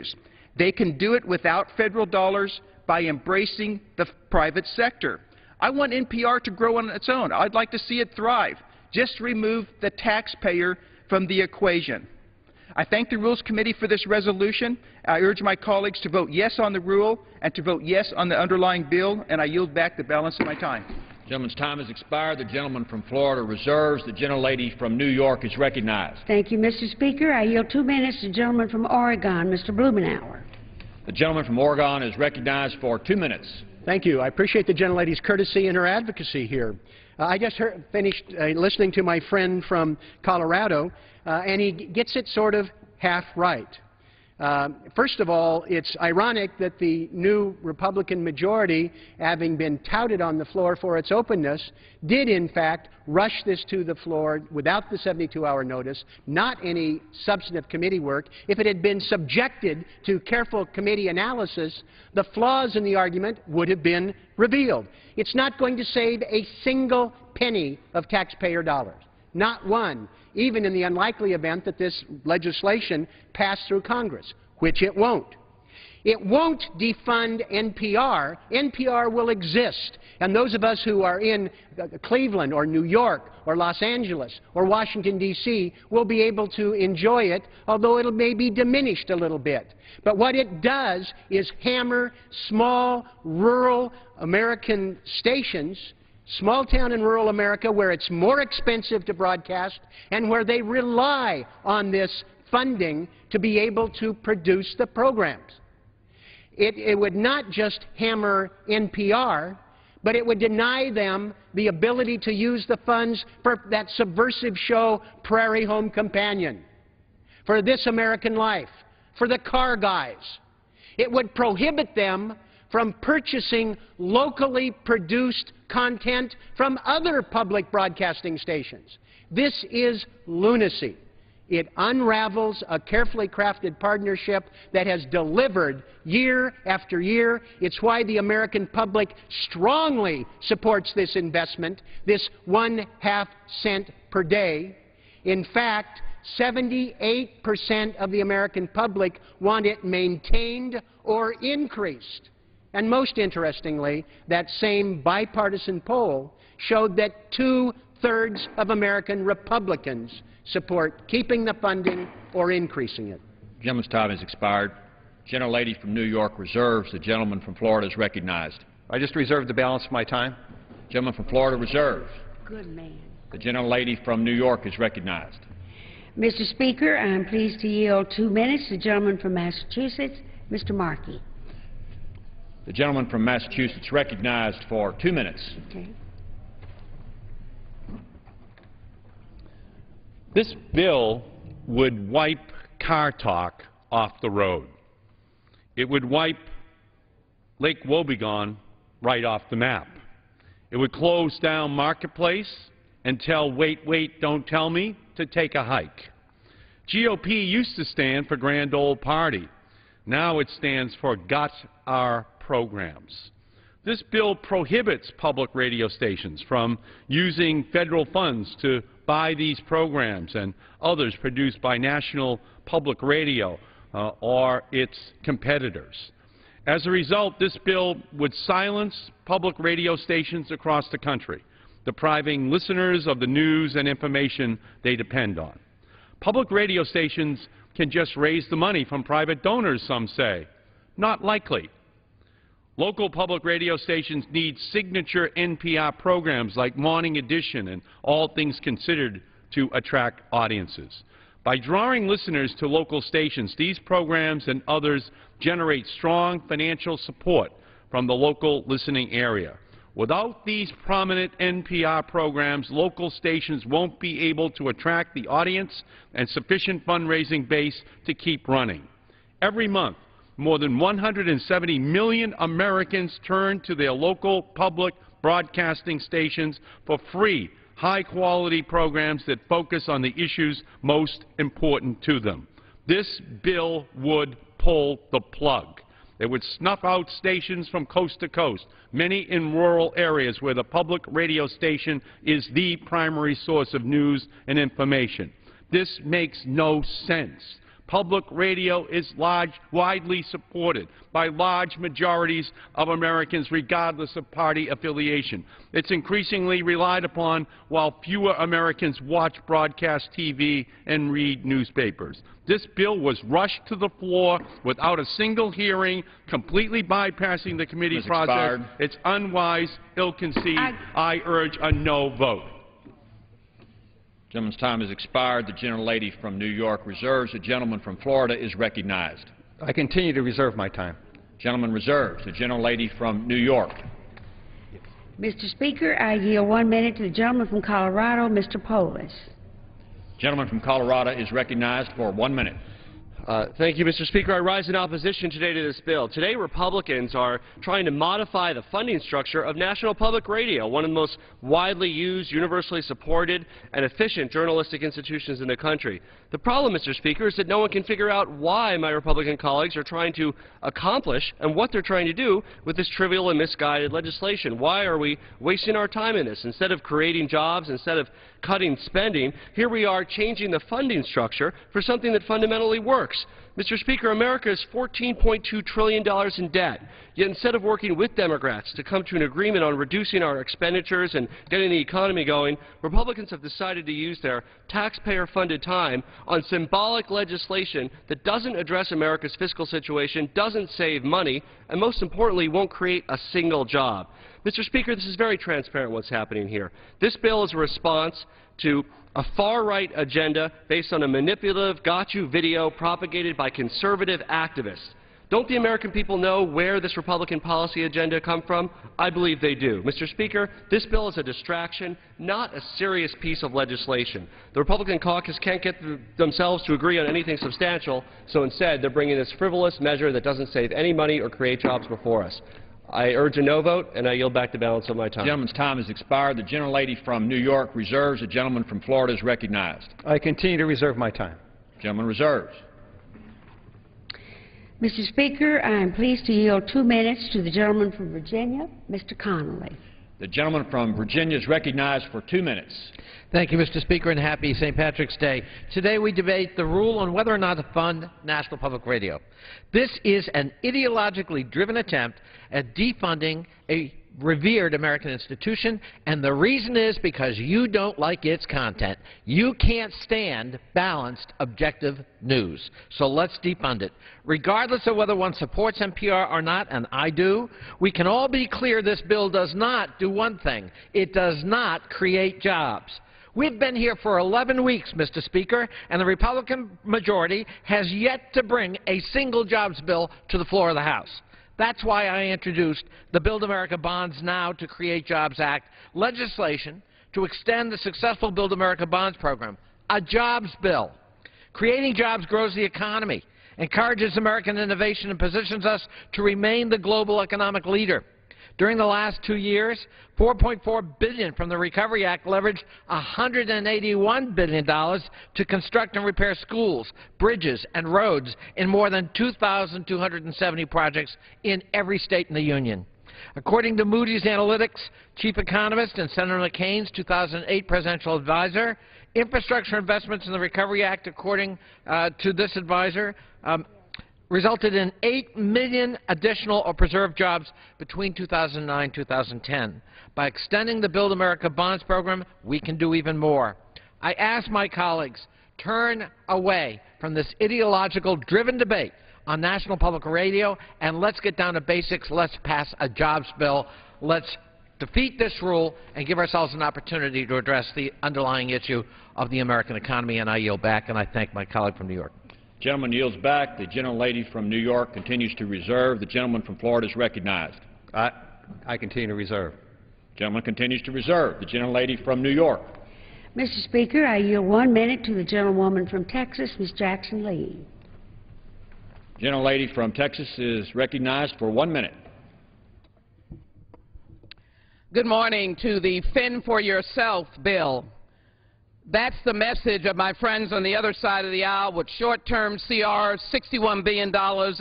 news. They can do it without federal dollars by embracing the private sector. I want NPR to grow on its own. I'd like to see it thrive. Just remove the taxpayer from the equation. I thank the Rules Committee for this resolution. I urge my colleagues to vote yes on the rule and to vote yes on the underlying bill, and I yield back the balance of my time. The gentleman's time has expired. The gentleman from Florida reserves. The gentlelady from New York is recognized. Thank you, Mr. Speaker. I yield 2 minutes to the gentleman from Oregon, Mr. Blumenauer. The gentleman from Oregon is recognized for 2 minutes. Thank you. I appreciate the gentlelady's courtesy and her advocacy here. I just finished listening to my friend from Colorado, and he gets it sort of half right. First of all, it's ironic that the new Republican majority, having been touted on the floor for its openness, did in fact rush this to the floor without the 72-hour notice, not any substantive committee work. If it had been subjected to careful committee analysis, the flaws in the argument would have been revealed. It's not going to save a single penny of taxpayer dollars. Not one, even in the unlikely event that this legislation passed through Congress, which it won't. It won't defund NPR. NPR will exist, and those of us who are in Cleveland or New York or Los Angeles or Washington, D.C. will be able to enjoy it, although it may be diminished a little bit. But what it does is hammer small, rural American stations, small town and rural America, where it's more expensive to broadcast and where they rely on this funding to be able to produce the programs. It would not just hammer NPR, but it would deny them the ability to use the funds for that subversive show, Prairie Home Companion, for This American Life, for the Car Guys. It would prohibit them from purchasing locally produced content from other public broadcasting stations. This is lunacy. It unravels a carefully crafted partnership that has delivered year after year. It's why the American public strongly supports this investment, this 1/2 cent per day. In fact, 78% of the American public want it maintained or increased. And most interestingly, that same bipartisan poll showed that 2/3 of American Republicans support keeping the funding or increasing it. The gentleman's time has expired. The gentlelady from New York reserves. The gentleman from Florida is recognized. I just reserved the balance of my time. The gentleman from Florida reserves. Good man. The gentlelady from New York is recognized. Mr. Speaker, I'm pleased to yield 2 minutes to the gentleman from Massachusetts, Mr. Markey. The gentleman from Massachusetts recognized for 2 minutes. Okay. This bill would wipe car talk off the road. It would wipe Lake Wobegon right off the map. It would close down Marketplace and tell Wait, Wait, Don't Tell Me to take a hike. GOP used to stand for Grand Old Party. Now it stands for Gut Our Programs. This bill prohibits public radio stations from using federal funds to buy these programs and others produced by National Public Radio or its competitors. As a result, this bill would silence public radio stations across the country, depriving listeners of the news and information they depend on. Public radio stations can just raise the money from private donors, some say. Not likely. Local public radio stations need signature NPR programs like Morning Edition and All Things Considered to attract audiences. By drawing listeners to local stations, these programs and others generate strong financial support from the local listening area. Without these prominent NPR programs, local stations won't be able to attract the audience and sufficient fundraising base to keep running. Every month, more than 170 million Americans turn to their local public broadcasting stations for free, high-quality programs that focus on the issues most important to them. This bill would pull the plug. It would snuff out stations from coast to coast, many in rural areas where the public radio station is the primary source of news and information. This makes no sense. public radio is widely supported by large majorities of Americans, regardless of party affiliation. It's increasingly relied upon while fewer Americans watch broadcast TV and read newspapers. This bill was rushed to the floor without a single hearing, completely bypassing the committee process. It's unwise, ill-conceived. I urge a no vote. The gentleman's time has expired. The gentlelady from New York reserves. The gentleman from Florida is recognized. I continue to reserve my time. Gentleman reserves. The gentlelady from New York. Mr. Speaker, I yield 1 minute to the gentleman from Colorado, Mr. Polis. Gentleman from Colorado is recognized for 1 minute. Thank you, Mr. Speaker. I rise in opposition today to this bill. Today, Republicans are trying to modify the funding structure of National Public Radio, one of the most widely used, universally supported, and efficient journalistic institutions in the country. The problem, Mr. Speaker, is that no one can figure out why my Republican colleagues are trying to accomplish and what they're trying to do with this trivial and misguided legislation. Why are we wasting our time in this? Instead of creating jobs, instead of cutting spending, here we are changing the funding structure for something that fundamentally works. Mr. Speaker, America is $14.2 trillion in debt. Yet instead of working with Democrats to come to an agreement on reducing our expenditures and getting the economy going, Republicans have decided to use their taxpayer-funded time on symbolic legislation that doesn't address America's fiscal situation, doesn't save money, and most importantly, won't create a single job. Mr. Speaker, this is very transparent what's happening here. This bill is a response to a far-right agenda based on a manipulative, got-you video propagated by conservative activists. Don't the American people know where this Republican policy agenda comes from? I believe they do. Mr. Speaker, this bill is a distraction, not a serious piece of legislation. The Republican caucus can't get themselves to agree on anything substantial, so instead they're bringing this frivolous measure that doesn't save any money or create jobs before us. I urge a no vote, and I yield back the balance of my time. The gentleman's time has expired. The gentlelady from New York reserves. The gentleman from Florida is recognized. I continue to reserve my time. Gentleman reserves. Mr. Speaker, I am pleased to yield 2 minutes to the gentleman from Virginia, Mr. Connolly. The gentleman from Virginia is recognized for 2 minutes. Thank you, Mr. Speaker, and happy St. Patrick's Day. Today we debate the rule on whether or not to fund National Public Radio. This is an ideologically driven attempt at defunding a revered American institution, and the reason is because you don't like its content. You can't stand balanced, objective news. So let's defund it. Regardless of whether one supports NPR or not, and I do, we can all be clear this bill does not do one thing. It does not create jobs. We've been here for 11 weeks, Mr. Speaker, and the Republican majority has yet to bring a single jobs bill to the floor of the House. That's why I introduced the Build America Bonds Now to Create Jobs Act legislation to extend the successful Build America Bonds program, a jobs bill. Creating jobs grows the economy, encourages American innovation, and positions us to remain the global economic leader. During the last 2 years, $4.4 billion from the Recovery Act leveraged $181 billion to construct and repair schools, bridges, and roads in more than 2,270 projects in every state in the Union. According to Moody's Analytics chief economist and Senator McCain's 2008 presidential advisor, infrastructure investments in the Recovery Act, according to this advisor, resulted in 8 million additional or preserved jobs between 2009 and 2010. By extending the Build America Bonds program, we can do even more. I ask my colleagues, turn away from this ideological driven debate on National Public Radio, and let's get down to basics. Let's pass a jobs bill. Let's defeat this rule and give ourselves an opportunity to address the underlying issue of the American economy. And I yield back, and I thank my colleague from New York. Gentleman yields back. The gentlelady from New York continues to reserve. The gentleman from Florida is recognized. I continue to reserve. Gentleman continues to reserve. The gentlelady from New York. Mr. Speaker, I yield 1 minute to the gentlewoman from Texas, Ms. Jackson Lee. Gentlelady from Texas is recognized for 1 minute. Good morning to the Fend for Yourself bill. That's the message of my friends on the other side of the aisle with short-term CR, $61 billion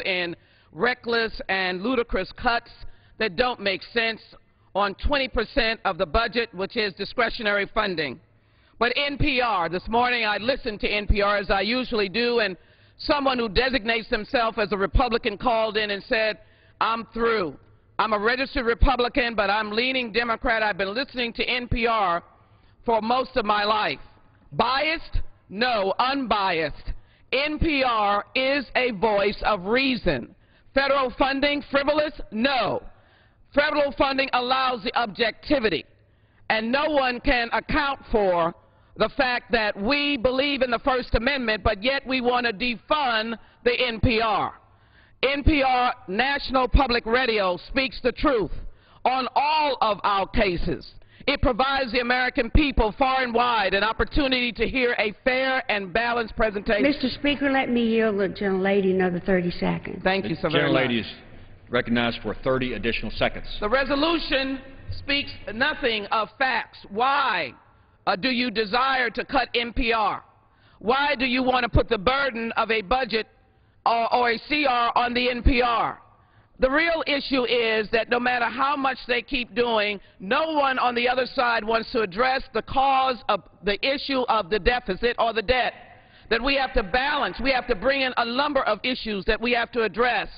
in reckless and ludicrous cuts that don't make sense on 20% of the budget, which is discretionary funding. But NPR, this morning I listened to NPR as I usually do, and someone who designates himself as a Republican called in and said, I'm through. I'm a registered Republican, but I'm leaning Democrat. I've been listening to NPR for most of my life. Biased? No, unbiased. NPR is a voice of reason. Federal funding, frivolous? No. Federal funding allows the objectivity, and no one can account for the fact that we believe in the First Amendment, but yet we want to defund the NPR. NPR, National Public Radio, speaks the truth on all of our cases. It provides the American people far and wide an opportunity to hear a fair and balanced presentation. Mr. Speaker, let me yield the gentlelady another 30 seconds. Thank you so very much. The gentlelady is recognized for 30 additional seconds. The resolution speaks nothing of facts. Why do you desire to cut NPR? Why do you want to put the burden of a budget or a CR on the NPR? The real issue is that no matter how much they keep doing, no one on the other side wants to address the cause of the issue of the deficit or the debt that we have to balance. We have to bring in a number of issues that we have to address.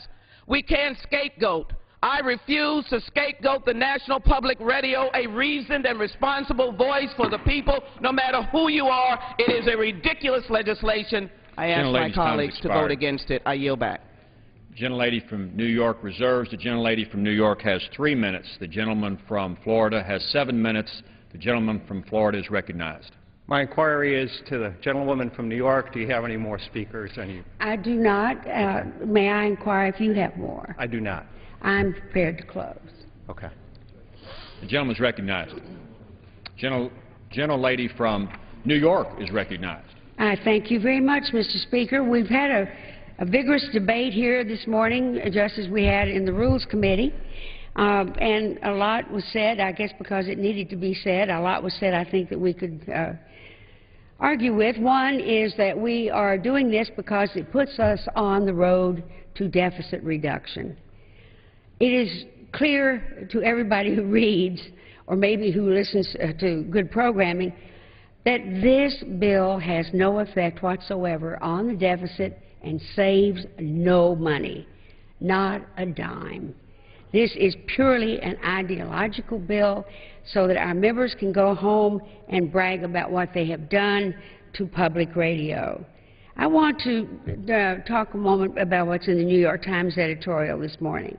We can't scapegoat. I refuse to scapegoat the National Public Radio, a reasoned and responsible voice for the people, no matter who you are. It is a ridiculous legislation. I ask my colleagues to vote against it. I yield back. Gentlelady from New York reserves. The gentlelady from New York has 3 minutes. The gentleman from Florida has 7 minutes. The gentleman from Florida is recognized. My inquiry is to the gentlewoman from New York. Do you have any more speakers? I do not. May I inquire if you have more? I do not. I'm prepared to close. Okay. The gentleman is recognized. Gentlelady from New York is recognized. I thank you very much, Mr. Speaker. We've had a vigorous debate here this morning, just as we had in the Rules Committee. And a lot was said, I guess because it needed to be said. A lot was said I think that we could argue with. One is that we are doing this because it puts us on the road to deficit reduction. It is clear to everybody who reads, or maybe who listens to good programming, that this bill has no effect whatsoever on the deficit and saves no money, not a dime. This is purely an ideological bill so that our members can go home and brag about what they have done to public radio. I want to talk a moment about what's in the New York Times editorial this morning.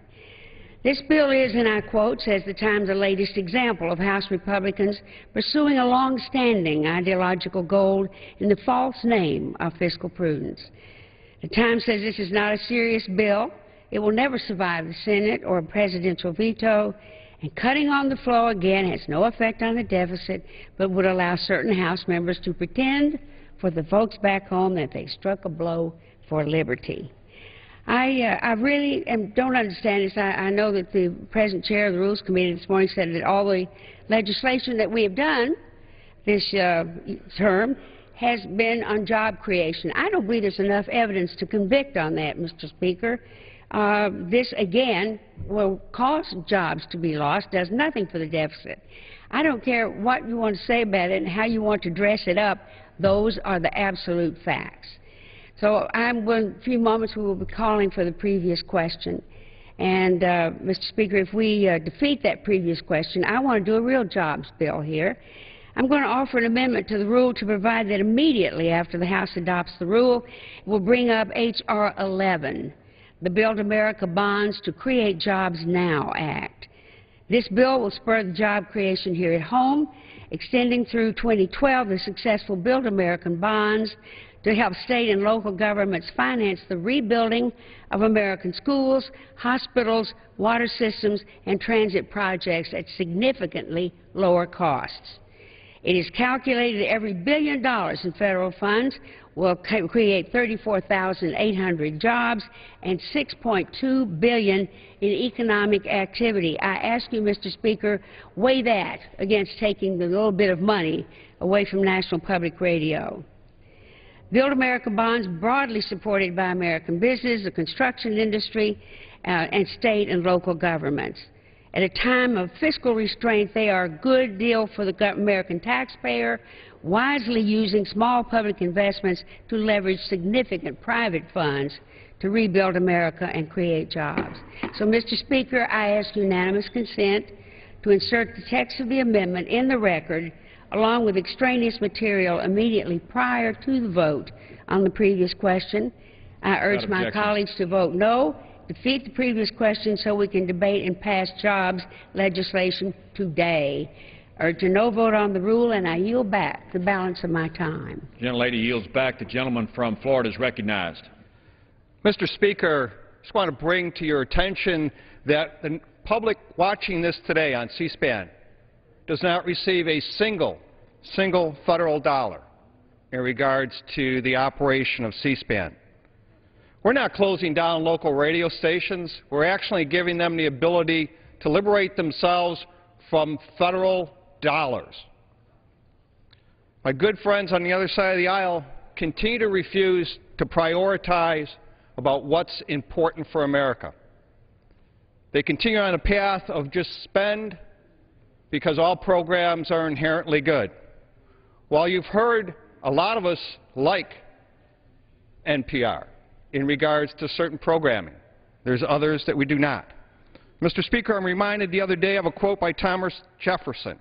This bill is, and I quote, says the Times, the latest example of House Republicans pursuing a long-standing ideological goal in the false name of fiscal prudence. The Times says this is not a serious bill. It will never survive the Senate or a presidential veto, and cutting on the flow again has no effect on the deficit, but would allow certain House members to pretend for the folks back home that they struck a blow for liberty. I really don't understand this. I know that the present chair of the Rules Committee this morning said that all the legislation that we have done this term has been on job creation. I don't believe there's enough evidence to convict on that, Mr. Speaker. This, again, will cause jobs to be lost, does nothing for the deficit. I don't care what you want to say about it and how you want to dress it up. Those are the absolute facts. So in a few moments we will be calling for the previous question. And, Mr. Speaker, if we defeat that previous question, I want to do a real jobs bill here. I'm going to offer an amendment to the rule to provide that immediately after the House adopts the rule, it will bring up H.R. 11, the Build America Bonds to Create Jobs Now Act. This bill will spur the job creation here at home, extending through 2012 the successful Build American Bonds to help state and local governments finance the rebuilding of American schools, hospitals, water systems, and transit projects at significantly lower costs. It is calculated that every $1 billion in federal funds will create 34,800 jobs and $6.2 billion in economic activity. I ask you, Mr. Speaker, weigh that against taking the little bit of money away from National Public Radio. Build America bonds broadly supported by American business, the construction industry, and state and local governments. At a time of fiscal restraint, they are a good deal for the American taxpayer, wisely using small public investments to leverage significant private funds to rebuild America and create jobs. So, Mr. Speaker, I ask unanimous consent to insert the text of the amendment in the record along with extraneous material immediately prior to the vote on the previous question. I urge my colleagues to vote no, defeat the previous question so we can debate and pass jobs legislation today. Urge a no vote on the rule, and I yield back the balance of my time. The gentlelady yields back. The gentleman from Florida is recognized. Mr. Speaker, I just want to bring to your attention that the public watching this today on C-SPAN does not receive a single federal dollar in regards to the operation of C-SPAN. We're not closing down local radio stations. We're actually giving them the ability to liberate themselves from federal dollars. My good friends on the other side of the aisle continue to refuse to prioritize about what's important for America. They continue on a path of just spend because all programs are inherently good. While you've heard a lot of us like NPR in regards to certain programming, there's others that we do not. Mr. Speaker, I'm reminded the other day of a quote by Thomas Jefferson.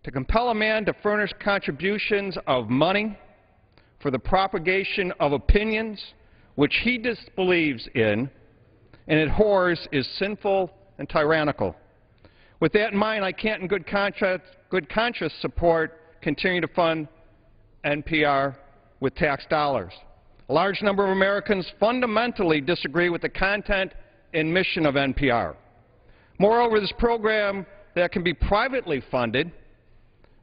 To compel a man to furnish contributions of money for the propagation of opinions which he disbelieves in and abhors is sinful and tyrannical. With that in mind, I can't in good conscience support continuing to fund NPR with tax dollars. A large number of Americans fundamentally disagree with the content and mission of NPR. Moreover, this program that can be privately funded,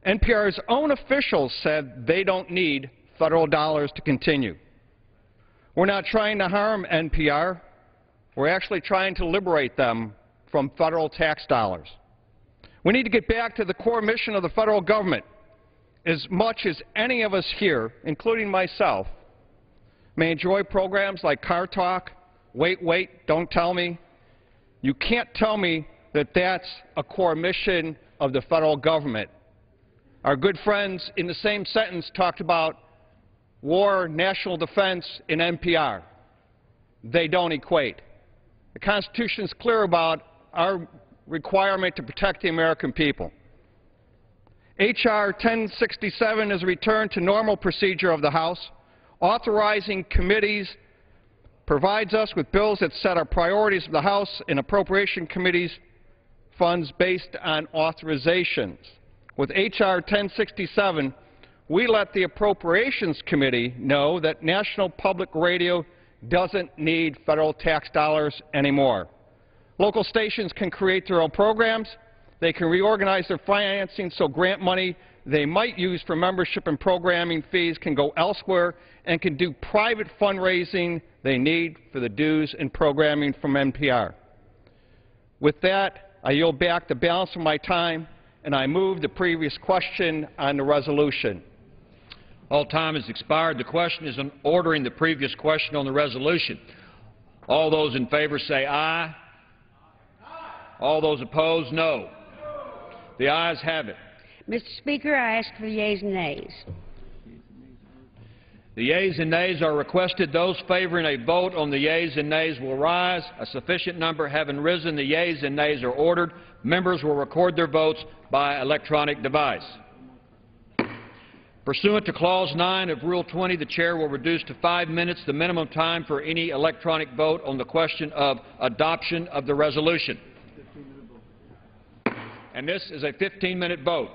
NPR's own officials said they don't need federal dollars to continue. We're not trying to harm NPR. We're actually trying to liberate them from federal tax dollars. We need to get back to the core mission of the federal government. As much as any of us here, including myself, may enjoy programs like Car Talk, Wait, Wait, Don't Tell Me, you can't tell me that that's a core mission of the federal government. Our good friends in the same sentence talked about war, national defense, and NPR. They don't equate. The Constitution is clear about our requirement to protect the American people. H.R. 1067 is a return to normal procedure of the House. Authorizing committees provides us with bills that set our priorities of the House and Appropriation Committee's funds based on authorizations. With H.R. 1067, we let the Appropriations Committee know that National Public Radio doesn't need federal tax dollars anymore. Local stations can create their own programs. They can reorganize their financing so grant money they might use for membership and programming fees can go elsewhere and can do private fundraising they need for the dues and programming from NPR. With that, I yield back the balance of my time, and I move the previous question on the resolution. All time has expired. The question is on ordering the previous question on the resolution. All those in favor say aye. Aye. All those opposed, no. The ayes have it. Mr. Speaker, I ask for yeas and nays. The yeas and nays are requested. Those favoring a vote on the yeas and nays will rise. A sufficient number having risen, the yeas and nays are ordered. Members will record their votes by electronic device. Pursuant to Clause 9 of Rule 20, the Chair will reduce to 5 minutes the minimum time for any electronic vote on the question of adoption of the resolution. And this is a 15-minute vote.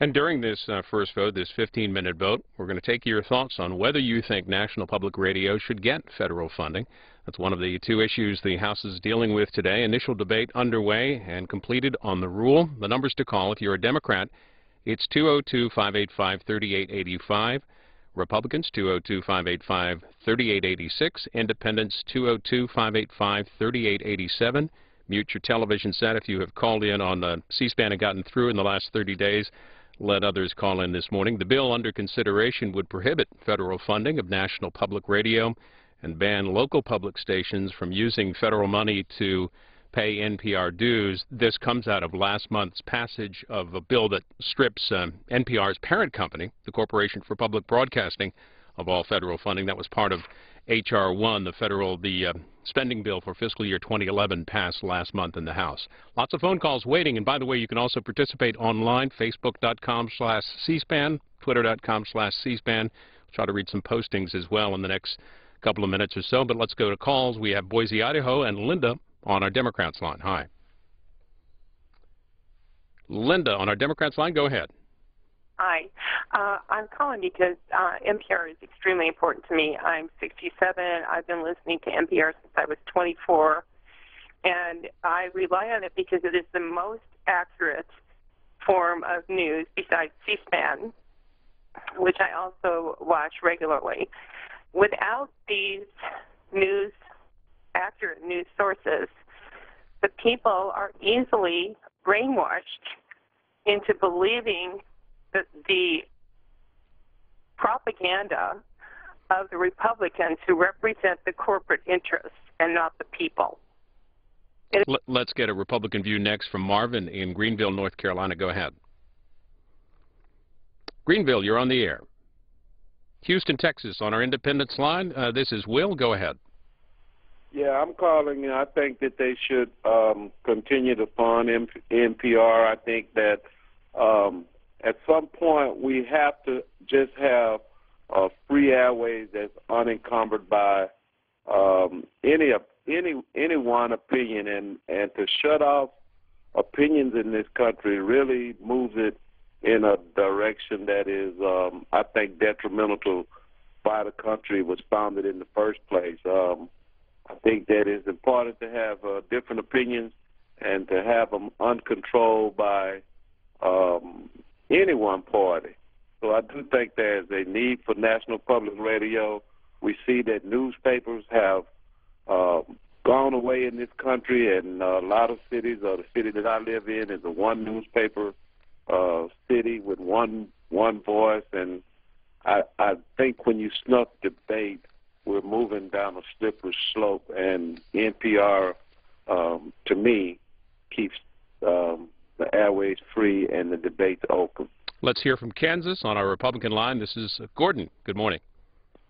And during this first vote, this 15-minute vote, we're going to take your thoughts on whether you think National Public Radio should get federal funding. That's one of the two issues the House is dealing with today. Initial debate underway and completed on the rule. The numbers to call if you're a Democrat, it's 202-585-3885. Republicans, 202-585-3886. Independents, 202-585-3887. Mute your television set if you have called in on C-SPAN and gotten through in the last 30 days. Let others call in this morning. The bill under consideration would prohibit federal funding of National Public Radio, and ban local public stations from using federal money to pay NPR dues. This comes out of last month's passage of a bill that strips NPR's parent company, the Corporation for Public Broadcasting, of all federal funding. That was part of H.R. 1, the spending bill for fiscal year 2011, passed last month in the House. Lots of phone calls waiting. And by the way, you can also participate online, facebook.com/cspan, twitter.com/cspan. We'll try to read some postings as well in the next couple of minutes or so. But let's go to calls. We have Boise, Idaho, and Linda on our Democrats line. Hi. Linda on our Democrats line, go ahead. Hi. I'm calling because NPR is extremely important to me. I'm 67. I've been listening to NPR since I was 24, and I rely on it because it is the most accurate form of news besides C-SPAN, which I also watch regularly. Without these accurate news sources, the people are easily brainwashed into believing the propaganda of the Republicans who represent the corporate interests and not the people. Let's get a Republican view next from Marvin in Greenville, North Carolina. Go ahead. Greenville, you're on the air. Houston, Texas, on our Independence line. This is Will. Go ahead. Yeah, I'm calling. I think that they should continue to fund NPR. I think that at some point we have to just have free airways that's unencumbered by any one opinion, and to shut off opinions in this country really moves it in a direction that is, I think, detrimental to why the country was founded in the first place. I think that it's important to have different opinions and to have them uncontrolled by any one party. So I do think there's a need for national public radio. We see that newspapers have gone away in this country, and a lot of cities, the city that I live in is a one newspaper city with one voice, and I think when you snuff debate, we're moving down a slippery slope, and NPR, to me, keeps the airways free and the debates open. Let's hear from Kansas on our Republican line. This is Gordon. Good morning.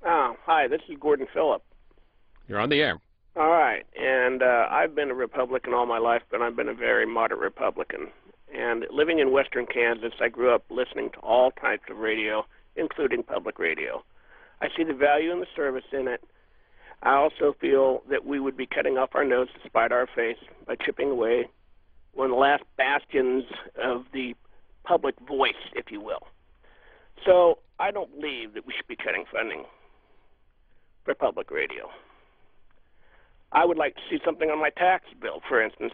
Hi, this is Gordon Phillip. You're on the air. All right, and I've been a Republican all my life, but I've been a very moderate Republican. And living in western Kansas, I grew up listening to all types of radio, including public radio. I see the value and the service in it. I also feel that we would be cutting off our nose to spite our face by chipping away one of the last bastions of the public voice, if you will. So I don't believe that we should be cutting funding for public radio. I would like to see something on my tax bill, for instance,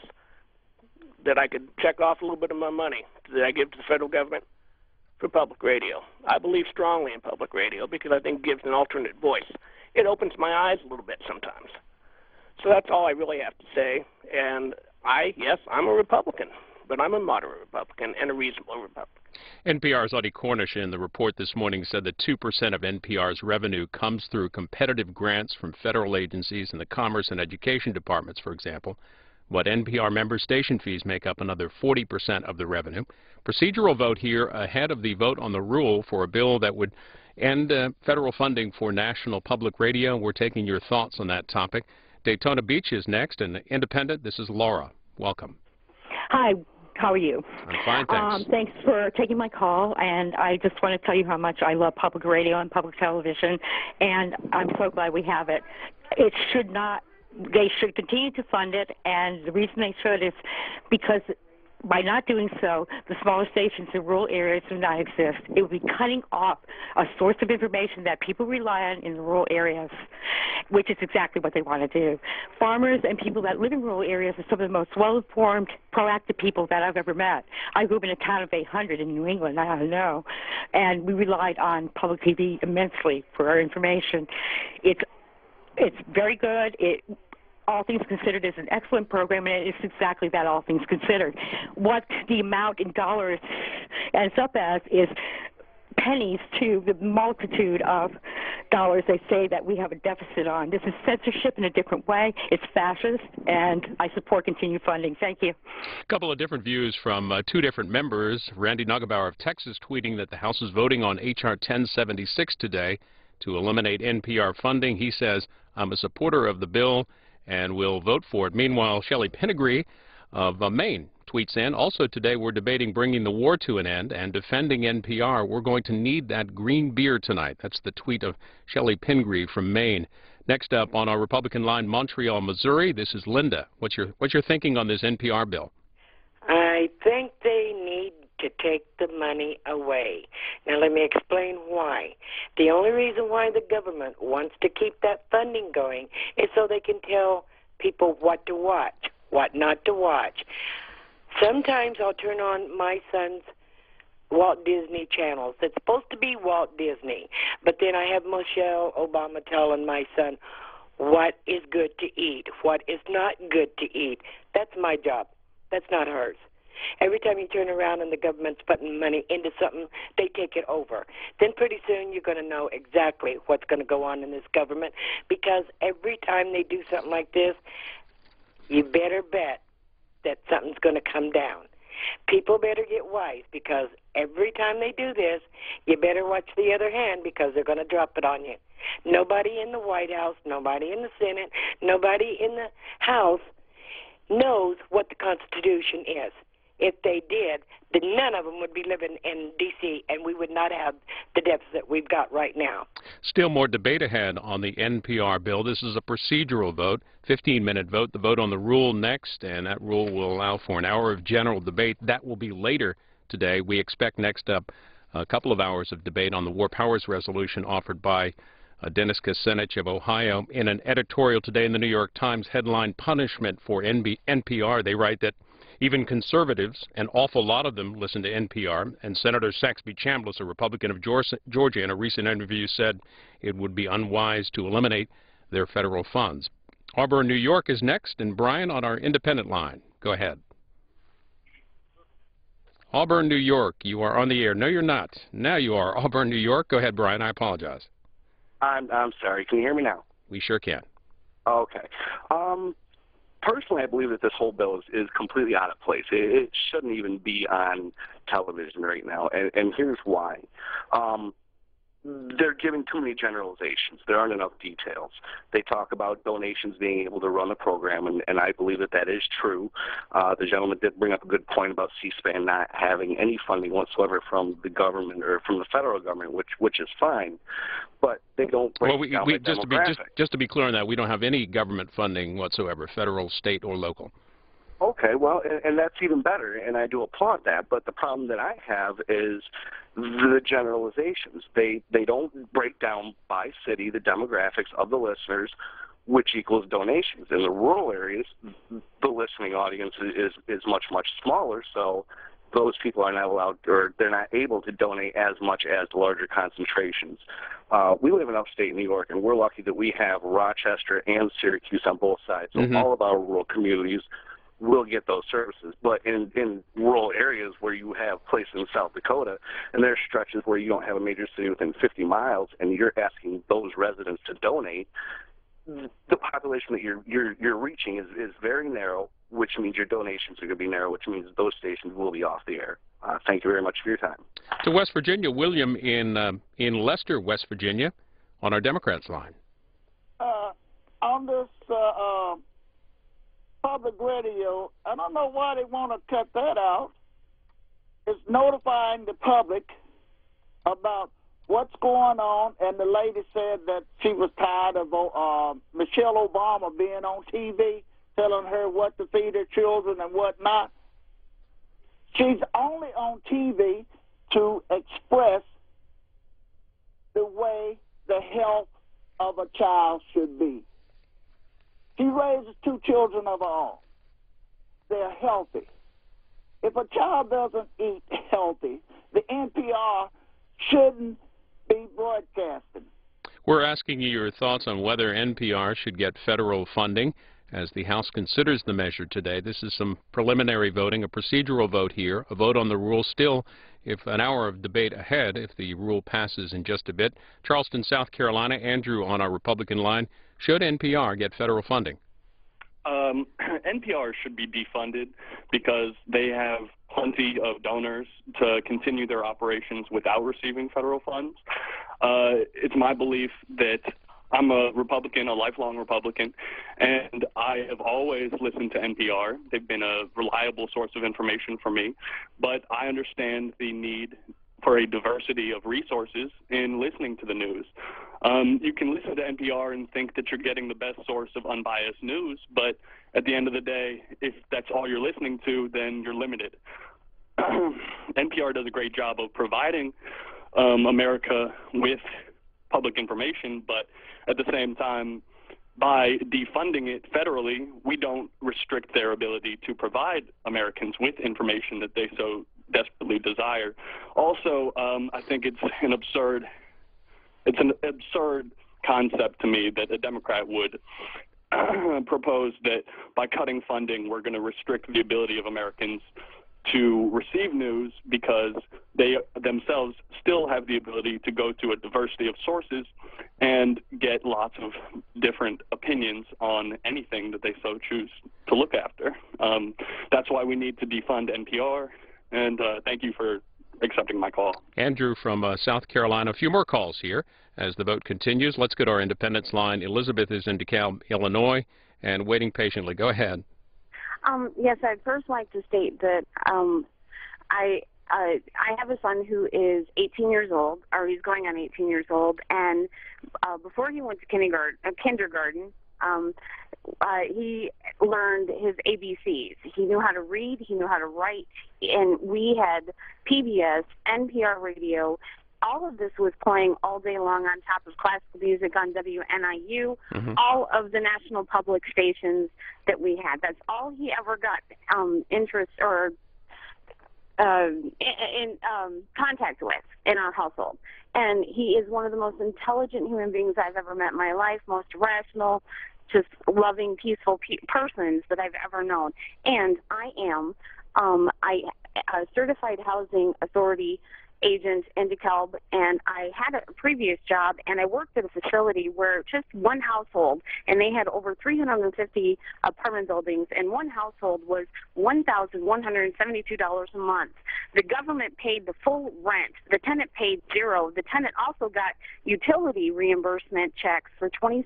that I could check off a little bit of my money that I give to the federal government for public radio. I believe strongly in public radio because I think it gives an alternate voice. It opens my eyes a little bit sometimes. So that's all I really have to say. And yes, I'm a Republican, but I'm a moderate Republican and a reasonable Republican. NPR's Audie Cornish in the report this morning said that 2% of NPR's revenue comes through competitive grants from federal agencies and the Commerce and Education departments, for example. What NPR member station fees make up another 40% of the revenue. Procedural vote here ahead of the vote on the rule for a bill that would end federal funding for national public radio. We're taking your thoughts on that topic. Daytona Beach is next, and Independent, this is Laura. Welcome. Hi, how are you? I'm fine, thanks. Thanks for taking my call, and I just want to tell you how much I love public radio and public television, and I'm so glad we have it. It should not, they should continue to fund it, and the reason they should is because by not doing so, the smaller stations in rural areas do not exist. It would be cutting off a source of information that people rely on in the rural areas, which is exactly what they want to do. Farmers and people that live in rural areas are some of the most well-informed, proactive people that I've ever met. I grew up in a town of 800 in New England, I don't know, and we relied on public TV immensely for our information. It's very good. All Things Considered is an excellent program, and it's exactly that, All Things Considered. What the amount in dollars ends up as is pennies to the multitude of dollars they say that we have a deficit on. This is censorship in a different way. It's fascist, and I support continued funding. Thank you. A couple of different views from two different members. Randy Neugebauer of Texas tweeting that the House is voting on H.R. 1076 today to eliminate NPR funding. He says, I'm a supporter of the bill and will vote for it. Meanwhile, Shelley Pingree of Maine tweets in, also today we're debating bringing the war to an end and defending NPR. We're going to need that green beer tonight. That's the tweet of Shelley Pingree from Maine. Next up on our Republican line, Montreal, Missouri, this is Linda. What's your thinking on this NPR bill? I think they need to take the money away. Now let me explain why. The only reason why the government wants to keep that funding going is so they can tell people what to watch, what not to watch. Sometimes I'll turn on my son's Walt Disney channels. It's supposed to be Walt Disney, but then I have Michelle Obama telling my son what is good to eat, what is not good to eat. That's my job. That's not hers. Every time you turn around and the government's putting money into something, they take it over. Then pretty soon you're going to know exactly what's going to go on in this government, because every time they do something like this, you better bet that something's going to come down. People better get wise, because every time they do this, you better watch the other hand, because they're going to drop it on you. Nobody in the White House, nobody in the Senate, nobody in the House knows what the Constitution is. If they did, then none of them would be living in D.C., and we would not have the deficit we've got right now. Still more debate ahead on the NPR bill. This is a procedural vote, 15-minute vote. The vote on the rule next, and that rule will allow for an hour of general debate. That will be later today. We expect next up a couple of hours of debate on the War Powers Resolution offered by Dennis Kucinich of Ohio. In an editorial today in the New York Times, headline, Punishment for NPR, they write that even conservatives, an awful lot of them, listen to NPR, and Senator Saxby Chambliss, a Republican of Georgia, in a recent interview said it would be unwise to eliminate their federal funds. Auburn, New York is next, and Brian on our independent line. Go ahead. Auburn, New York, you are on the air. No, you're not. Now you are. Auburn, New York. Go ahead, Brian. I apologize. I'm sorry. Can you hear me now? We sure can. Okay. Personally, I believe that this whole bill is completely out of place. It shouldn't even be on television right now, and here's why. They're giving too many generalizations. There aren't enough details. They talk about donations being able to run the program, and I believe that that is true. The gentleman did bring up a good point about C-SPAN not having any funding whatsoever from the government or from the federal government, which is fine. But they don't break down the demographic. Just to be clear on that, we don't have any government funding whatsoever, federal, state, or local. Okay, well, and that's even better, and I do applaud that. But the problem that I have is the generalizations. They don't break down by city the demographics of the listeners, which equals donations. In the rural areas, the listening audience is much, much smaller, so those people are not allowed, or they're not able to donate as much as the larger concentrations. We live in upstate New York, and we're lucky that we have Rochester and Syracuse on both sides. So all of our rural communities will get those services. But in rural areas where you have places in South Dakota, and there are stretches where you don't have a major city within 50 miles, and you're asking those residents to donate, the population that you're reaching is very narrow, which means your donations are going to be narrow, which means those stations will be off the air. Thank you very much for your time. To West Virginia, William in Leicester, West Virginia, on our Democrats line. On this public radio, I don't know why they want to cut that out. It's notifying the public about what's going on, and the lady said that she was tired of Michelle Obama being on TV, telling her what to feed her children and what not. She's only on TV to express the way the health of a child should be. She raises 2 children of her own. They're healthy. If a child doesn't eat healthy, the NPR shouldn't be broadcasting. We're asking you your thoughts on whether NPR should get federal funding. as the House considers the measure today. This is some preliminary voting, a procedural vote here, a vote on the rule still, if an hour of debate ahead, if the rule passes in just a bit. Charleston, South Carolina, Andrew on our Republican line. Should NPR get federal funding? NPR should be defunded because they have plenty of donors to continue their operations without receiving federal funds. It's my belief that I'm a Republican, a lifelong Republican, and I have always listened to NPR. They've been a reliable source of information for me, but I understand the need for a diversity of resources in listening to the news. You can listen to NPR and think that you're getting the best source of unbiased news, but at the end of the day, if that's all you're listening to, then you're limited. NPR does a great job of providing America with public information, but at the same time, by defunding it federally, we don't restrict their ability to provide Americans with information that they so desperately desire. Also, I think it's an absurd concept to me that a Democrat would propose that by cutting funding, we're going to restrict the ability of Americans to receive news because they themselves still have the ability to go to a diversity of sources and get lots of different opinions on anything that they so choose to look after. That's why we need to defund NPR, and thank you for accepting my call. Andrew from South Carolina. A few more calls here as the vote continues. Let's go to our Independence line. Elizabeth is in DeKalb, Illinois, and waiting patiently. Go ahead. Yes, I'd first like to state that I have a son who is 18 years old, or he's going on 18 years old, and before he went to kindergarten, he learned his ABCs. He knew how to read, he knew how to write, and we had PBS, NPR radio. All of this was playing all day long on top of classical music on WNIU, all of the national public stations that we had. That's all he ever got interest or in contact with in our household. And he is one of the most intelligent human beings I've ever met in my life, most rational, just loving, peaceful persons that I've ever known. And I am a certified housing authority agent in DeKalb, and I had a previous job, and I worked at a facility where just one household, and they had over 350 apartment buildings, and one household was $1,172 a month. The government paid the full rent. The tenant paid zero. The tenant also got utility reimbursement checks for $27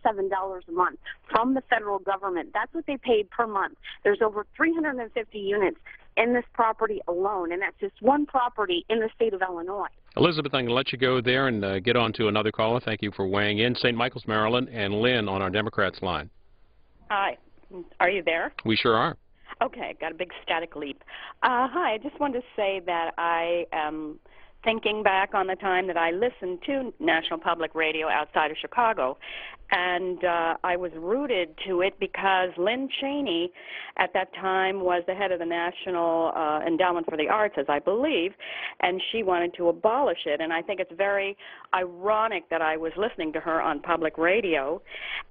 a month from the federal government. That's what they paid per month. There's over 350 units in this property alone, and that's just one property in the state of Illinois. Elizabeth, I'm going to let you go there and get on to another caller. Thank you for weighing in. St. Michael's, Maryland, and Lynn on our Democrats line. Hi. Are you there? We sure are. Okay, got a big static leap. Hi, I just wanted to say that I am thinking back on the time that I listened to National Public Radio outside of Chicago, and I was rooted to it because Lynn Cheney at that time was the head of the National Endowment for the Arts, as I believe, and she wanted to abolish it. And I think it's very ironic that I was listening to her on public radio.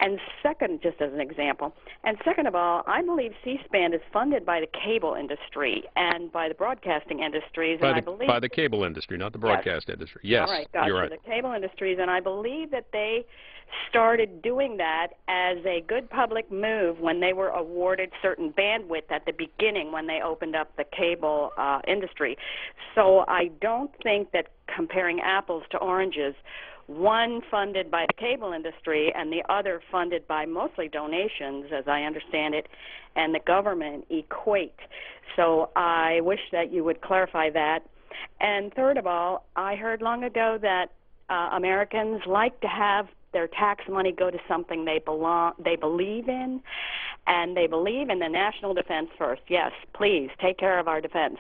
And second, just as an example, and second of all, I believe C-SPAN is funded by the cable industry and by the broadcasting industries. By the cable industry, not the broadcast industry. Yes, all right, gotcha. You're right. The cable industries, and I believe that they started doing that as a good public move when they were awarded certain bandwidth at the beginning when they opened up the cable industry. So I don't think that comparing apples to oranges, one funded by the cable industry and the other funded by mostly donations, as I understand it, and the government equate. So I wish that you would clarify that. And third of all, I heard long ago that Americans like to have their tax money go to something they believe in, and they believe in the national defense first. Yes, please take care of our defense.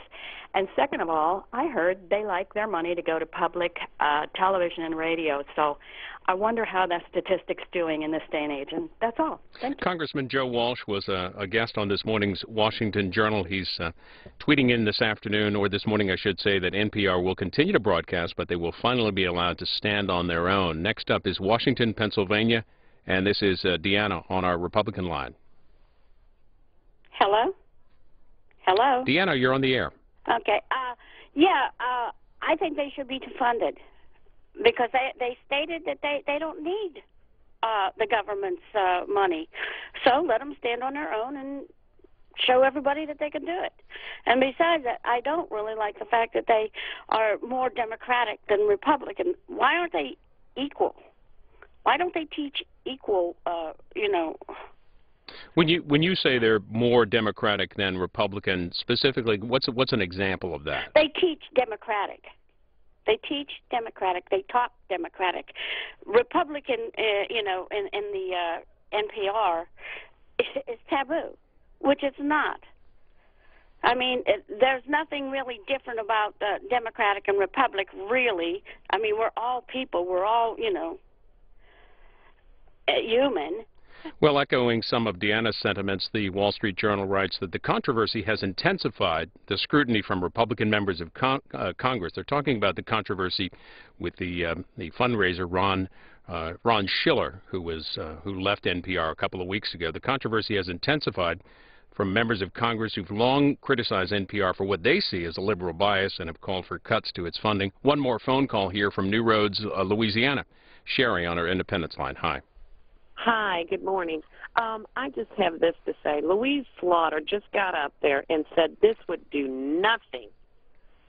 And second of all, I heard they like their money to go to public television and radio. So I wonder how that statistic's doing in this day and age. And that's all. Thank you. Congressman Joe Walsh was a guest on this morning's Washington Journal. He's tweeting in this afternoon, or this morning I should say, that NPR will continue to broadcast, but they will finally be allowed to stand on their own. Next up is Washington, Pennsylvania, and this is Deanna on our Republican line. Hello? Hello? Deanna, you're on the air. Okay. I think they should be defunded because they stated that they don't need the government's money. So let them stand on their own and show everybody that they can do it. And besides that, I don't really like the fact that they are more Democratic than Republican. Why aren't they equal? Why don't they teach equal, When you say they're more Democratic than Republican, specifically, what's an example of that? They teach Democratic. They teach Democratic. They talk Democratic. Republican, in the NPR, is taboo, which it's not. I mean, there's nothing really different about Democratic and Republic, really. I mean, we're all people. We're all, human. Well, echoing some of Deanna's sentiments, the Wall Street Journal writes that the controversy has intensified the scrutiny from Republican members of Congress. They're talking about the controversy with the fundraiser Ron Schiller, who left NPR a couple of weeks ago. The controversy has intensified from members of Congress who've long criticized NPR for what they see as a liberal bias and have called for cuts to its funding. One more phone call here from New Roads, Louisiana. Sherry on our Independence line. Hi. Hi, good morning. I just have this to say. Louise Slaughter just got up there and said this would do nothing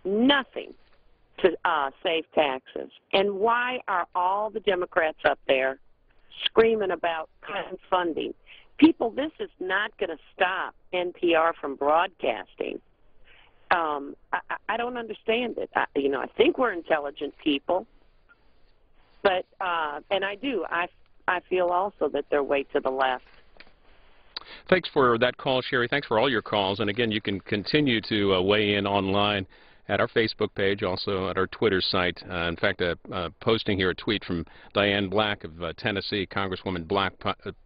to save taxes. And why are all the Democrats up there screaming about cutting funding? People, this is not going to stop NPR from broadcasting. I don't understand it. I think we're intelligent people, but and I feel also that they're way to the left. Thanks for that call, Sherry. Thanks for all your calls. And again, you can continue to weigh in online at our Facebook page, also at our Twitter site. In fact, posting here a tweet from Diane Black of Tennessee. Congresswoman Black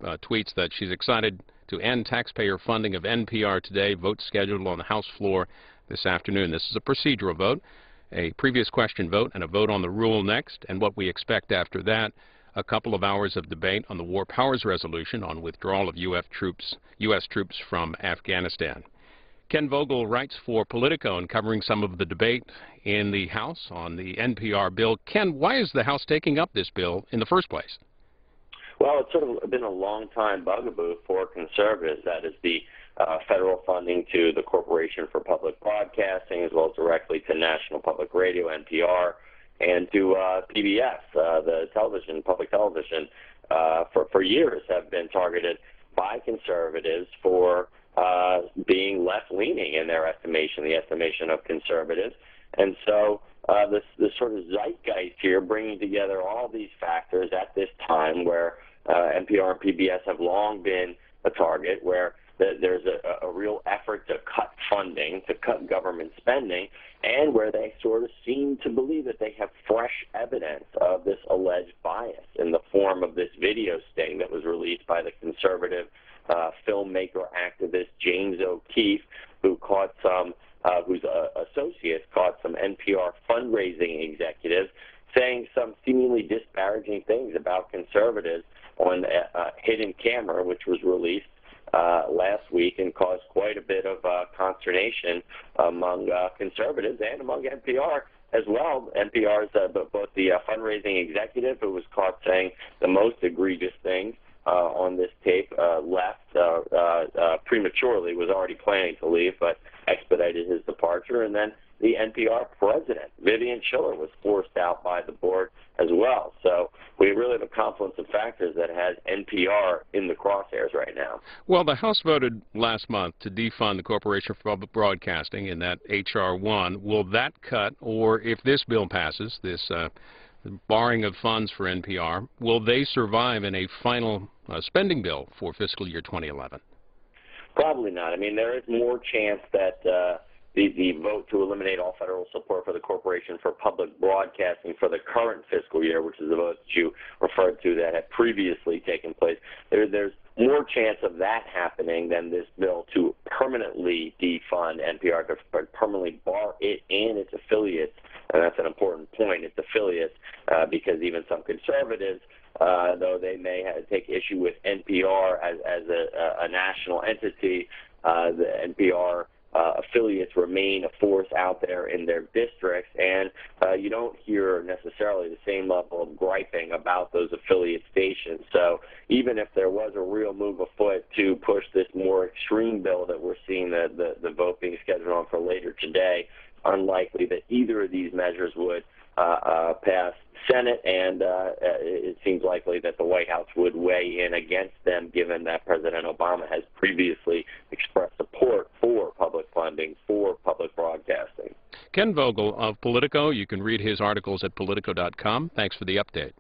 tweets that she's excited to end taxpayer funding of NPR today. Vote scheduled on the House floor this afternoon. This is a procedural vote, a previous question vote, and a vote on the rule next. And what we expect after that, a couple of hours of debate on the War Powers Resolution on withdrawal of U.S. troops from Afghanistan. Ken Vogel writes for Politico and covering some of the debate in the House on the NPR bill. Ken, why is the House taking up this bill in the first place? Well, it's sort of been a long-time bugaboo for conservatives. That is the federal funding to the Corporation for Public Broadcasting, as well as directly to National Public Radio, NPR, and to PBS, the public television, for years have been targeted by conservatives for being left-leaning in their estimation, the estimation of conservatives. And so this sort of zeitgeist here, bringing together all these factors at this time where NPR and PBS have long been a target, where there's a real effort to cut funding, to cut government spending, and where they sort of seem to believe that they have fresh evidence of this alleged bias in the form of this video sting that was released by the conservative filmmaker activist James O'Keefe, who caught whose associates caught some NPR fundraising executives saying some seemingly disparaging things about conservatives on a hidden camera, which was released last week and caused quite a bit of consternation among conservatives and among NPR as well. NPR's both the fundraising executive, who was caught saying the most egregious things on this tape, left prematurely, was already planning to leave, but expedited his departure. And then the NPR president, Vivian Schiller, was forced out by the board as well. So we really have a confluence of factors that has NPR in the crosshairs right now. Well, the House voted last month to defund the Corporation for Public Broadcasting in that H.R. 1. Will that cut, or if this bill passes, this barring of funds for NPR, will they survive in a final spending bill for fiscal year 2011? Probably not. I mean, there is more chance that the vote to eliminate all federal support for the Corporation for Public Broadcasting for the current fiscal year, which is the vote that you referred to that had previously taken place, there's more chance of that happening than this bill to permanently defund NPR, to permanently bar it and its affiliates. And that's an important point, its affiliates, because even some conservatives, though they may take issue with NPR as a national entity, the NPR affiliates remain a force out there in their districts, and you don't hear necessarily the same level of griping about those affiliate stations. So even if there was a real move afoot to push this more extreme bill that we're seeing the vote being scheduled on for later today, unlikely that either of these measures would pass Senate, and it seems likely that the White House would weigh in against them, given that President Obama has previously expressed support for public funding for public broadcasting. Ken Vogel of Politico. You can read his articles at Politico.com. Thanks for the update.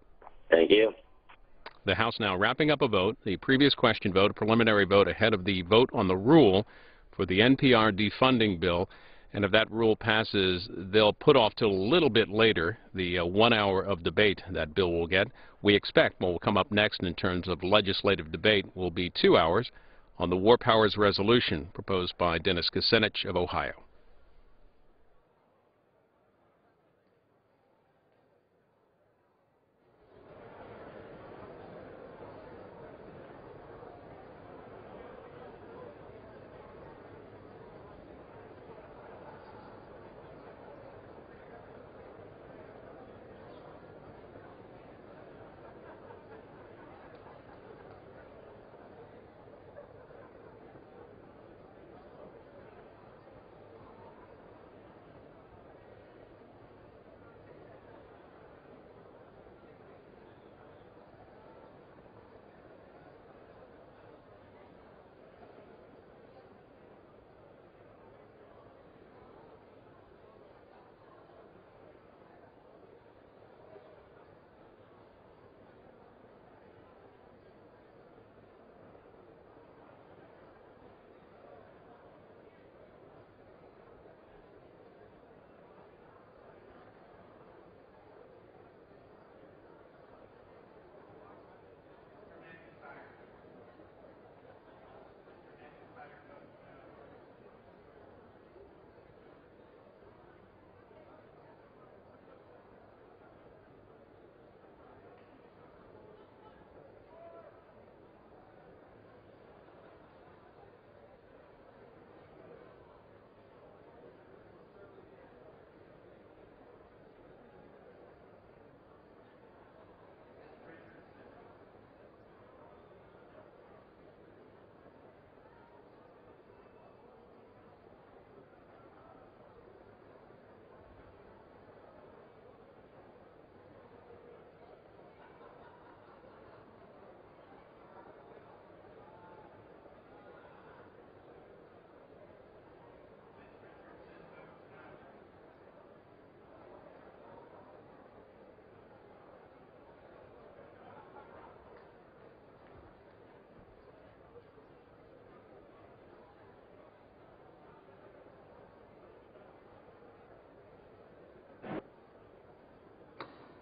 Thank you. The House now wrapping up a vote, the previous question vote, a preliminary vote ahead of the vote on the rule for the NPR defunding bill. And if that rule passes, they'll put off till a little bit later the 1 hour of debate that bill will get. We expect what will come up next in terms of legislative debate will be 2 hours on the War Powers Resolution proposed by Dennis Kucinich of Ohio.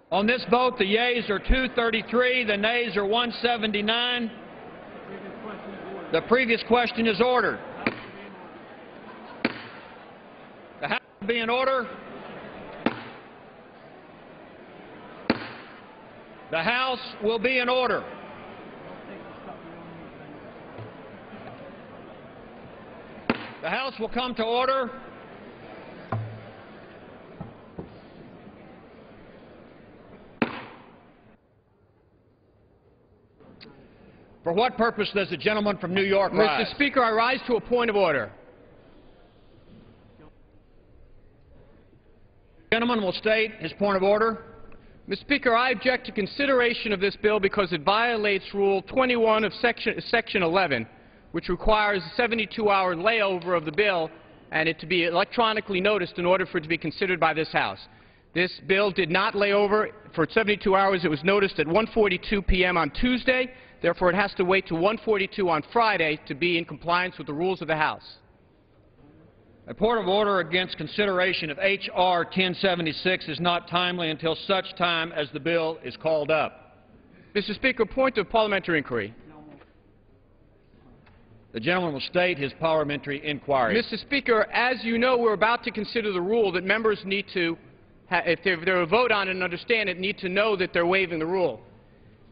On this vote, the yeas are 233, the nays are 179. The previous question is ordered. The House will be in order. The House will be in order. The House will come to order. For what purpose does the gentleman from New York rise? Mr. Speaker, I rise to a point of order. The gentleman will state his point of order. Mr. Speaker, I object to consideration of this bill because it violates Rule 21 of Section 11, which requires a 72-hour layover of the bill and it to be electronically noticed in order for it to be considered by this House. This bill did not lay over for 72 hours. It was noticed at 1:42 p.m. on Tuesday. Therefore, it has to wait to 1:42 on Friday to be in compliance with the rules of the House. A point of order against consideration of H.R. 1076 is not timely until such time as the bill is called up. Mr. Speaker, point of parliamentary inquiry. The gentleman will state his parliamentary inquiry. Mr. Speaker, as you know, we're about to consider the rule that members need to, if they're to vote on it and understand it, need to know that they're waiving the rule.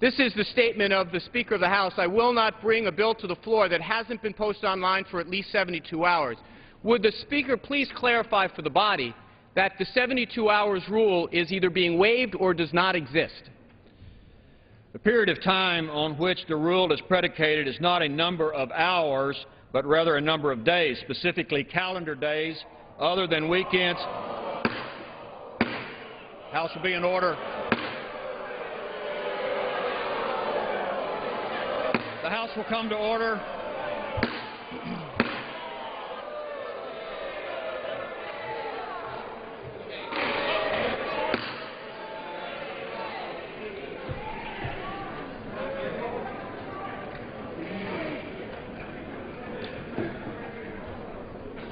This is the statement of the Speaker of the House. I will not bring a bill to the floor that hasn't been posted online for at least 72 hours. Would the Speaker please clarify for the body that the 72 hours rule is either being waived or does not exist? The period of time on which the rule is predicated is not a number of hours, but rather a number of days, specifically calendar days, other than weekends. House will be in order. The House will come to order.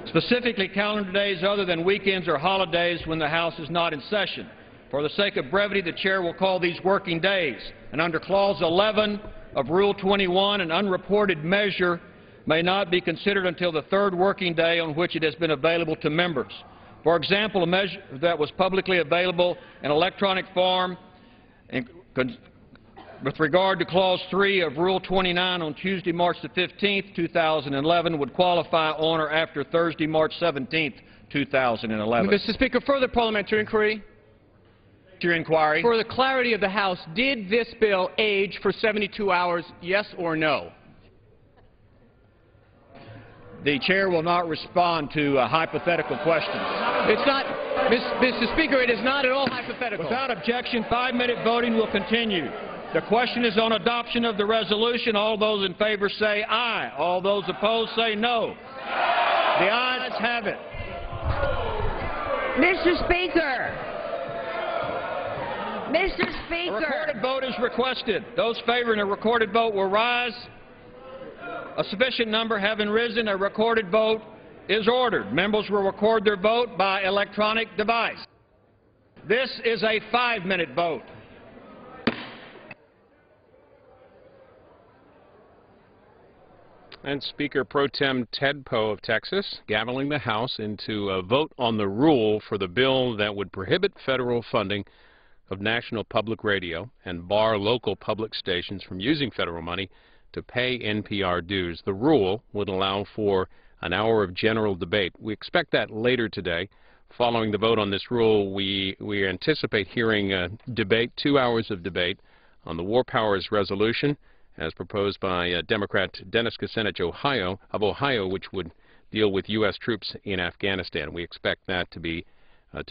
Specifically calendar days other than weekends or holidays when the House is not in session. For the sake of brevity, the Chair will call these working days. And under Clause 11 of Rule 21, an unreported measure may not be considered until the third working day on which it has been available to members. For example, a measure that was publicly available in electronic form with regard to Clause 3 of Rule 29 on Tuesday, March the 15th, 2011 would qualify on or after Thursday, March 17th, 2011. Mr. Speaker, further parliamentary inquiry. Your inquiry. For the clarity of the House, did this bill age for 72 hours, yes or no? The Chair will not respond to hypothetical questions. It's not, Mr. Speaker, it is not at all hypothetical. Without objection, 5-minute voting will continue. The question is on adoption of the resolution. All those in favor say aye. All those opposed say no. The ayes have it. Mr. Speaker. Mr. Speaker. A recorded vote is requested. Those favoring a recorded vote will rise. A sufficient number having risen, a recorded vote is ordered. Members will record their vote by electronic device. This is a 5-minute vote. And Speaker Pro Tem Ted Poe of Texas gaveling the House into a vote on the rule for the bill that would prohibit federal funding of national public radio and bar local public stations from using federal money to pay NPR dues. The rule would allow for an hour of general debate. We expect that later today. Following the vote on this rule, we anticipate hearing a debate, 2 hours of debate, on the War Powers Resolution, as proposed by Democrat Dennis Kucinich of Ohio, which would deal with U.S. troops in Afghanistan. We expect that to be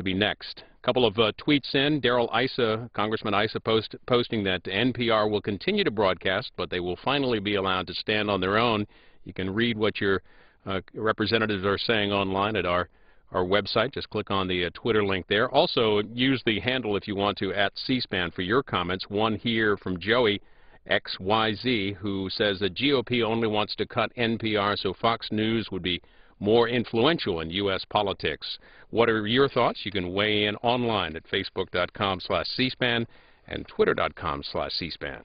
next. A couple of tweets in. Darrell Issa, Congressman Issa, posting that NPR will continue to broadcast, but they will finally be allowed to stand on their own. You can read what your representatives are saying online at our website. Just click on the Twitter link there. Also, use the handle if you want to at C-SPAN for your comments. One here from Joey XYZ, who says the GOP only wants to cut NPR so Fox News would be more influential in U.S. politics. What are your thoughts? You can weigh in online at facebook.com/cspan and twitter.com/cspan.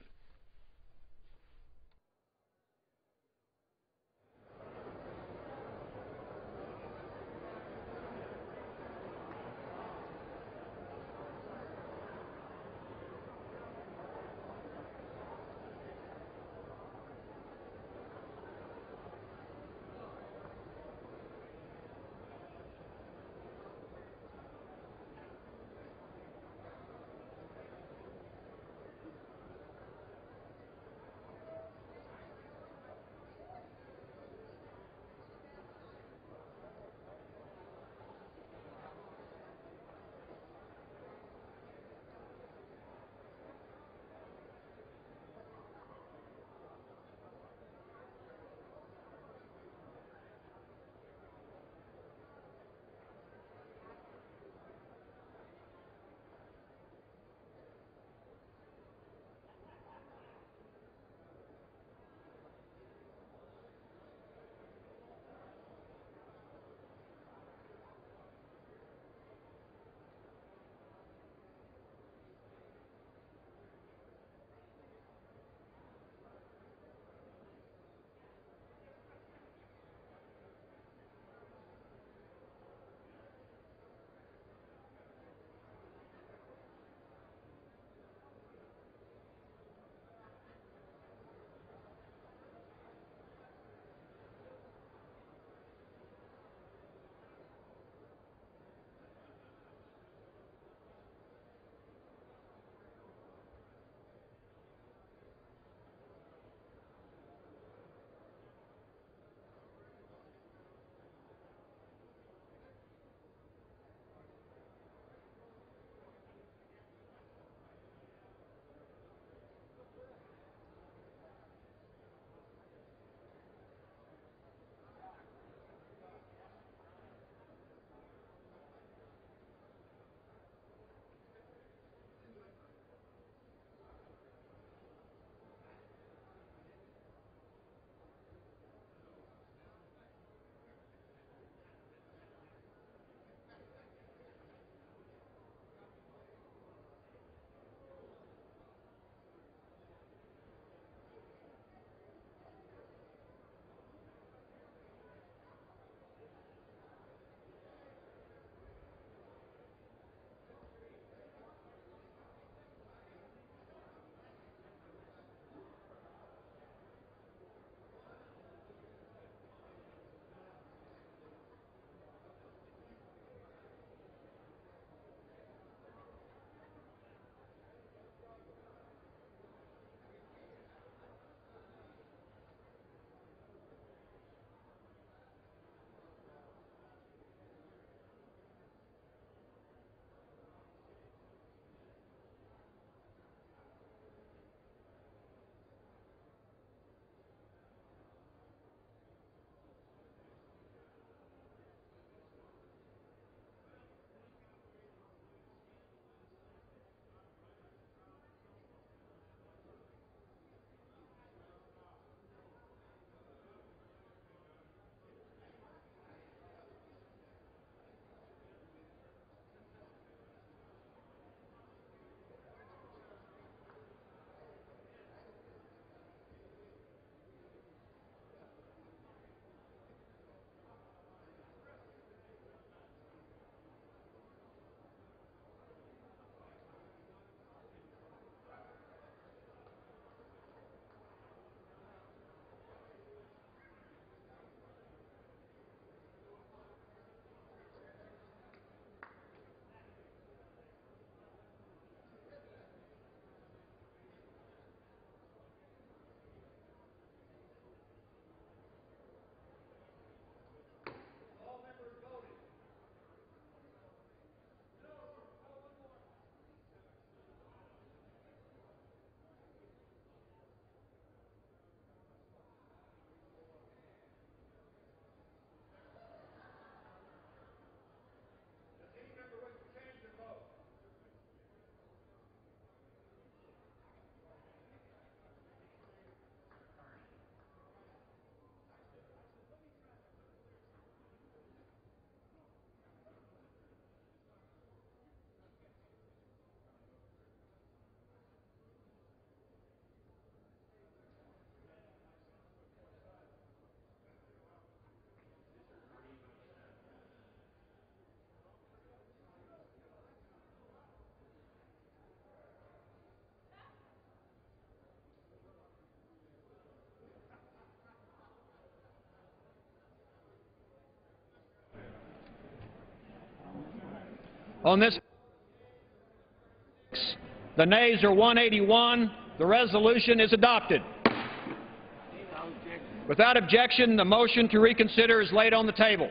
on this. The nays are 181. The resolution is adopted. Without objection, the motion to reconsider is laid on the table.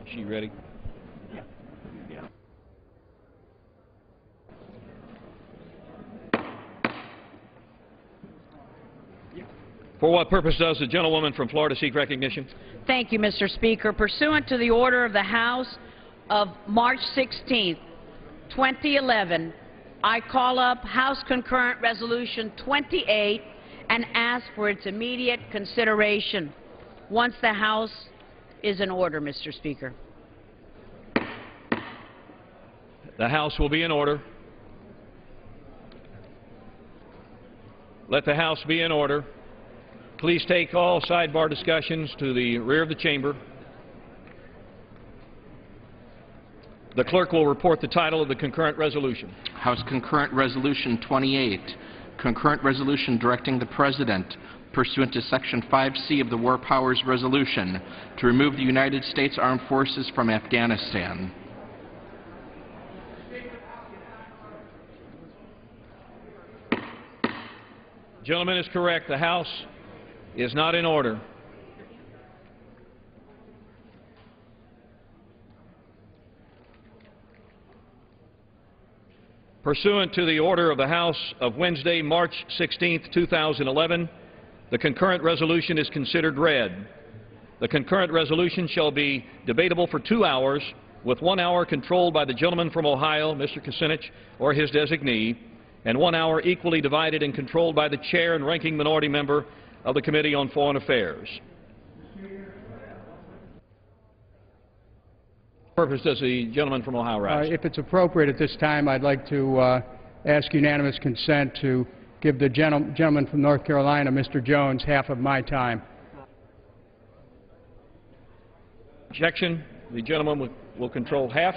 Is she ready? Yeah. For what purpose does the gentlewoman from Florida seek recognition? Thank you, Mr. Speaker. Pursuant to the order of the House of March 16, 2011, I call up House Concurrent Resolution 28 and ask for its immediate consideration. Once the House is in order, Mr. Speaker. The House will be in order. Let the House be in order. Please take all sidebar discussions to the rear of the chamber. The clerk will report the title of the concurrent resolution. House Concurrent Resolution 28, concurrent resolution directing the President, pursuant to Section 5C of the War Powers Resolution, to remove the United States Armed Forces from Afghanistan. Gentleman is correct. The House is not in order. Pursuant to the order of the House of Wednesday, March 16, 2011, the concurrent resolution is considered read. The concurrent resolution shall be debatable for 2 hours, with 1 hour controlled by the gentleman from Ohio, Mr. Kucinich, or his designee, and 1 hour equally divided and controlled by the chair and ranking minority member of the Committee on Foreign Affairs. What purpose does the gentleman from Ohio rise? If it's appropriate at this time, I'd like to ask unanimous consent to give the gentleman from North Carolina, Mr. Jones, half of my time. Objection. The gentleman will control half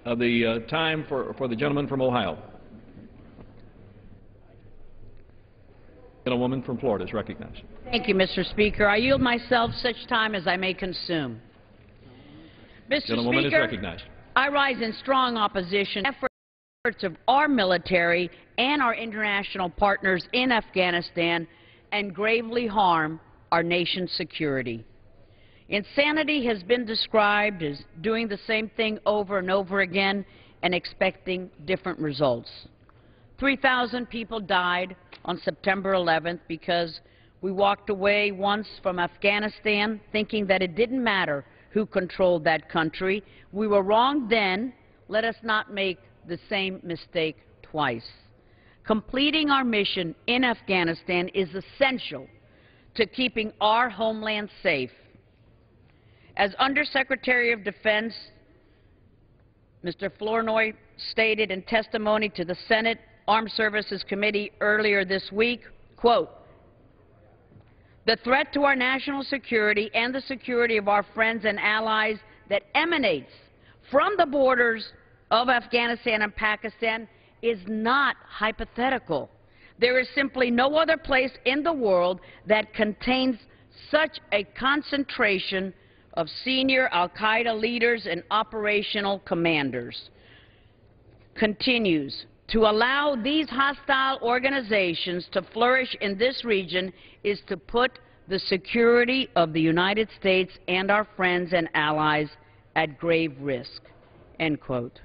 of the time for the gentleman from Ohio. The gentlewoman from Florida is recognized. Thank you, Mr. Speaker. I yield myself such time as I may consume. Mr. Gentlewoman Speaker, is recognized. I rise in strong opposition to efforts of our military and our international partners in Afghanistan and gravely harm our nation's security. Insanity has been described as doing the same thing over and over again and expecting different results. 3,000 people died on September 11th because we walked away once from Afghanistan thinking that it didn't matter who controlled that country. We were wrong then. Let us not make the same mistake twice. Completing our mission in Afghanistan is essential to keeping our homeland safe. As Undersecretary of Defense Mr. Flournoy stated in testimony to the Senate Armed Services Committee earlier this week, quote, "The threat to our national security and the security of our friends and allies that emanates from the borders of Afghanistan and Pakistan is not hypothetical. There is simply no other place in the world that contains such a concentration of senior al-Qaeda leaders and operational commanders." Continues, "To allow these hostile organizations to flourish in this region is to put the security of the United States and our friends and allies at grave risk." End quote.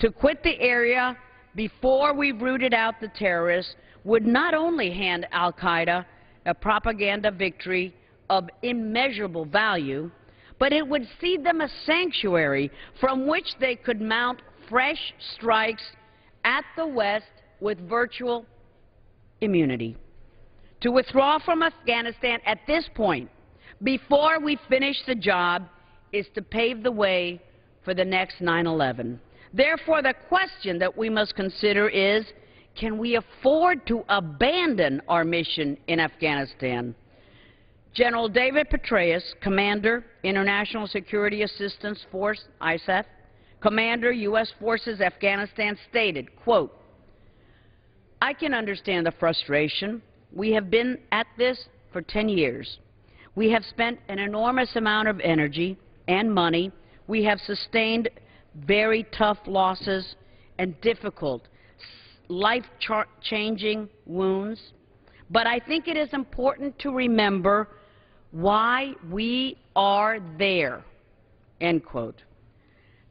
To quit the area before we've rooted out the terrorists would not only hand al-Qaeda a propaganda victory of immeasurable value, but it would cede them a sanctuary from which they could mount fresh strikes at the West with virtual immunity. To withdraw from Afghanistan at this point, before we finish the job, is to pave the way for the next 9/11. Therefore, the question that we must consider is, can we afford to abandon our mission in Afghanistan? General David Petraeus, Commander, International Security Assistance Force, ISAF, Commander, U.S. Forces, Afghanistan, stated, quote, "I can understand the frustration. We have been at this for 10 years. We have spent an enormous amount of energy and money. We have sustained very tough losses and difficult, life-changing wounds. But I think it is important to remember why we are there," end quote.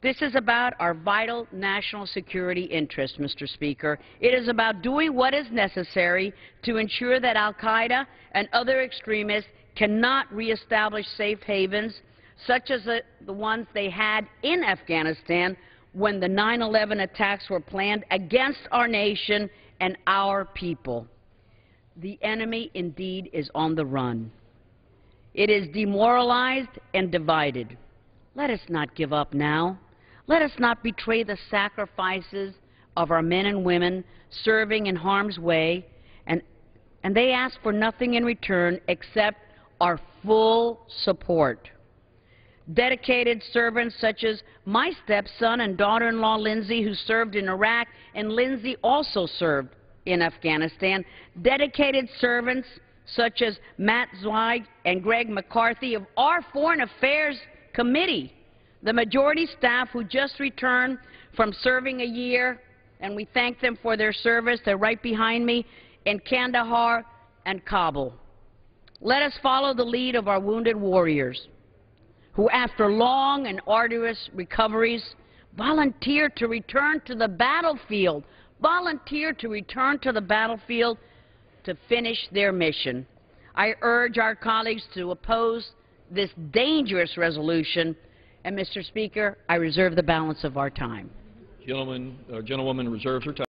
This is about our vital national security interests, Mr. Speaker. It is about doing what is necessary to ensure that al-Qaeda and other extremists cannot reestablish safe havens, such as the ones they had in Afghanistan when the 9/11 attacks were planned against our nation and our people. The enemy indeed is on the run. It is demoralized and divided. Let us not give up now. Let us not betray the sacrifices of our men and women serving in harm's way, and they ask for nothing in return except our full support. Dedicated servants such as my stepson and daughter-in-law Lindsay, who served in Iraq, and Lindsay also served in Afghanistan. Dedicated servants such as Matt Zweig and Greg McCarthy of our Foreign Affairs Committee, the majority staff who just returned from serving a year, and we thank them for their service. They're right behind me, in Kandahar and Kabul. Let us follow the lead of our wounded warriors who, after long and arduous recoveries, volunteered to return to the battlefield, to finish their mission. I urge our colleagues to oppose this dangerous resolution. And, Mr. Speaker, I reserve the balance of our time. Gentlewoman reserves her time.